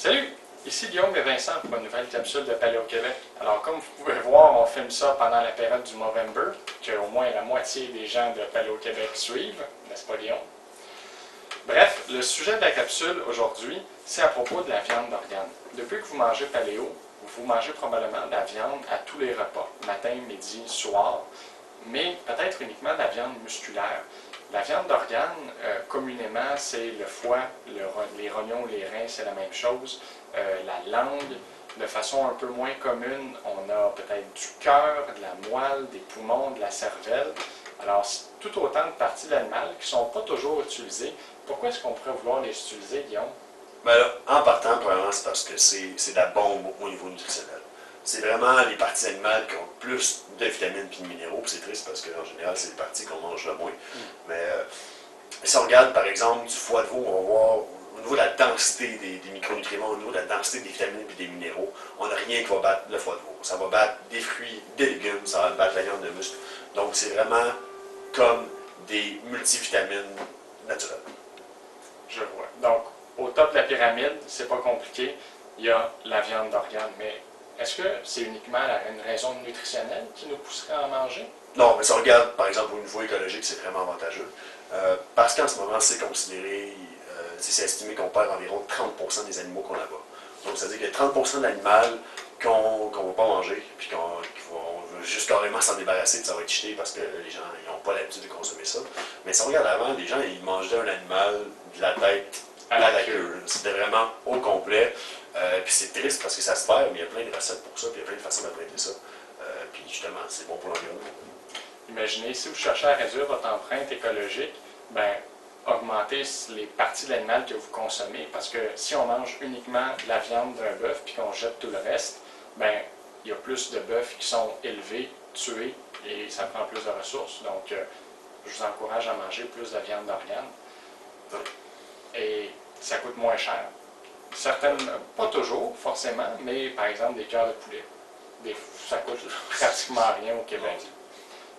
Salut! Ici Guillaume et Vincent pour une nouvelle capsule de Paléo Québec. Alors comme vous pouvez voir, on filme ça pendant la période du Movember, que au moins la moitié des gens de Paléo Québec suivent, n'est-ce pas Guillaume? Bref, le sujet de la capsule aujourd'hui, c'est à propos de la viande d'organe. Depuis que vous mangez paléo, vous mangez probablement de la viande à tous les repas, matin, midi, soir, mais peut-être uniquement de la viande musculaire. La viande d'organe, communément, c'est le foie, les rognons, les reins, c'est la même chose. La langue, de façon un peu moins commune, on a peut-être du cœur, de la moelle, des poumons, de la cervelle. Alors, c'est tout autant de parties de l'animal qui ne sont pas toujours utilisées. Pourquoi est-ce qu'on pourrait vouloir les utiliser, Guillaume? Ben là, en partant, premièrement, c'est parce que c'est de la bombe au niveau nutritionnel. C'est vraiment les parties animales qui ont plus de vitamines et de minéraux. C'est triste parce qu'en général, c'est les parties qu'on mange le moins. Mais si on regarde, par exemple, du foie de veau, on va voir au niveau de la densité des micronutriments, au niveau de la densité des vitamines et des minéraux, on n'a rien qui va battre le foie de veau. Ça va battre des fruits, des légumes, ça va battre la viande de muscle. Donc, c'est vraiment comme des multivitamines naturelles. Je vois. Donc, au top de la pyramide, c'est pas compliqué, il y a la viande d'organe. Mais est-ce que c'est uniquement une raison nutritionnelle qui nous pousserait à en manger? Non, mais si on regarde, par exemple, au niveau écologique, c'est vraiment avantageux. Parce qu'en ce moment, c'est considéré, c'est estimé qu'on perd environ 30% des animaux qu'on abat. Donc, ça veut dire qu'il y a 30% d'animaux qu'on ne va pas manger, puis qu'on veut juste carrément s'en débarrasser, puis ça va être jeté parce que les gens n'ont pas l'habitude de consommer ça. Mais si on regarde avant, les gens, ils mangeaient un animal de la tête à la queue. C'était vraiment au complet. Puis c'est triste parce que ça se perd, mais il y a plein de recettes pour ça, puis il y a plein de façons de traiter ça. Puis justement, c'est bon pour l'environnement. Imaginez, si vous cherchez à réduire votre empreinte écologique, ben, augmentez les parties de l'animal que vous consommez, parce que si on mange uniquement de la viande d'un bœuf puis qu'on jette tout le reste, ben, il y a plus de bœufs qui sont élevés, tués, et ça prend plus de ressources. Donc, je vous encourage à manger plus de viande d'organe. Et ça coûte moins cher. Certaines, pas toujours, forcément, mais par exemple des cœurs de poulet. Ça coûte pratiquement rien au Québec.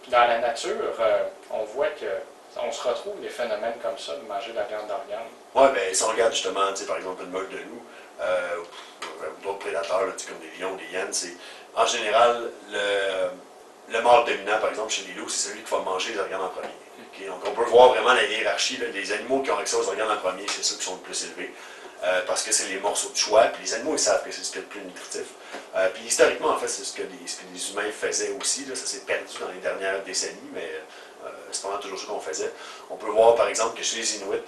Dans la nature, on voit qu'on se retrouve des phénomènes comme ça, de manger de la viande d'organe. Oui, bien, si on regarde justement, par exemple, une meute de loup, ou d'autres prédateurs, là, comme des lions, des hyènes, c'est en général le mâle dominant, par exemple, chez les loups, c'est celui qui va manger les organes en premier. Okay? Donc, on peut voir vraiment la hiérarchie, là, les animaux qui ont accès aux organes en premier, c'est ceux qui sont le plus élevés. Parce que c'est les morceaux de choix, puis les animaux, ils savent que c'est ce qui est le plus nutritif. Puis historiquement, en fait, c'est ce que les humains faisaient aussi. Là, ça s'est perdu dans les dernières décennies, mais c'est pas toujours ce qu'on faisait. On peut voir, par exemple, que chez les Inuits,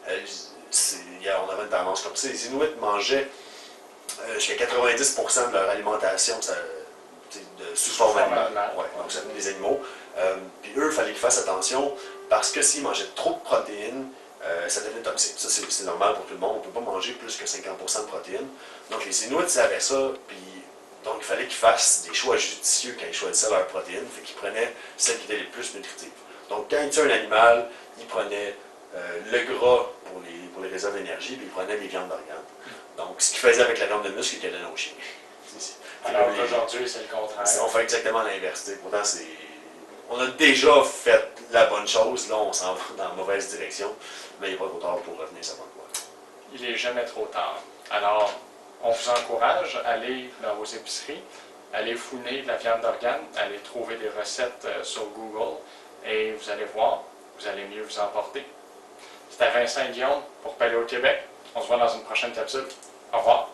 on avait une tendance comme ça. Les Inuits mangeaient jusqu'à 90% de leur alimentation sous forme animale. Ouais, donc ça venait des animaux. Puis eux, il fallait qu'ils fassent attention, parce que s'ils mangeaient trop de protéines, ça devenait toxique. Ça, c'est normal pour tout le monde. On ne peut pas manger plus que 50% de protéines. Donc, les Inuits savaient ça, puis donc il fallait qu'ils fassent des choix judicieux quand ils choisissaient leurs protéines. Fait qu'ils prenaient celles qui étaient les plus nutritives. Donc, quand ils tuaient un animal, ils prenaient le gras pour les réserves d'énergie, puis ils prenaient les viandes d'organes. Donc, ce qu'ils faisaient avec la viande de muscle, ils étaient donnés aux chiens. Alors qu'aujourd'hui, c'est le contraire. On fait exactement l'inverse. Pourtant, on a déjà fait la bonne chose, là on s'en va dans la mauvaise direction, mais il n'est pas trop tard pour revenir sa bonne voie. Il n'est jamais trop tard. Alors, on vous encourage à aller dans vos épiceries, aller fouiner de la viande d'organe, aller trouver des recettes sur Google, et vous allez voir, vous allez mieux vous emporter. C'était Vincent et Guillaume pour Paléo Québec. On se voit dans une prochaine capsule. Au revoir.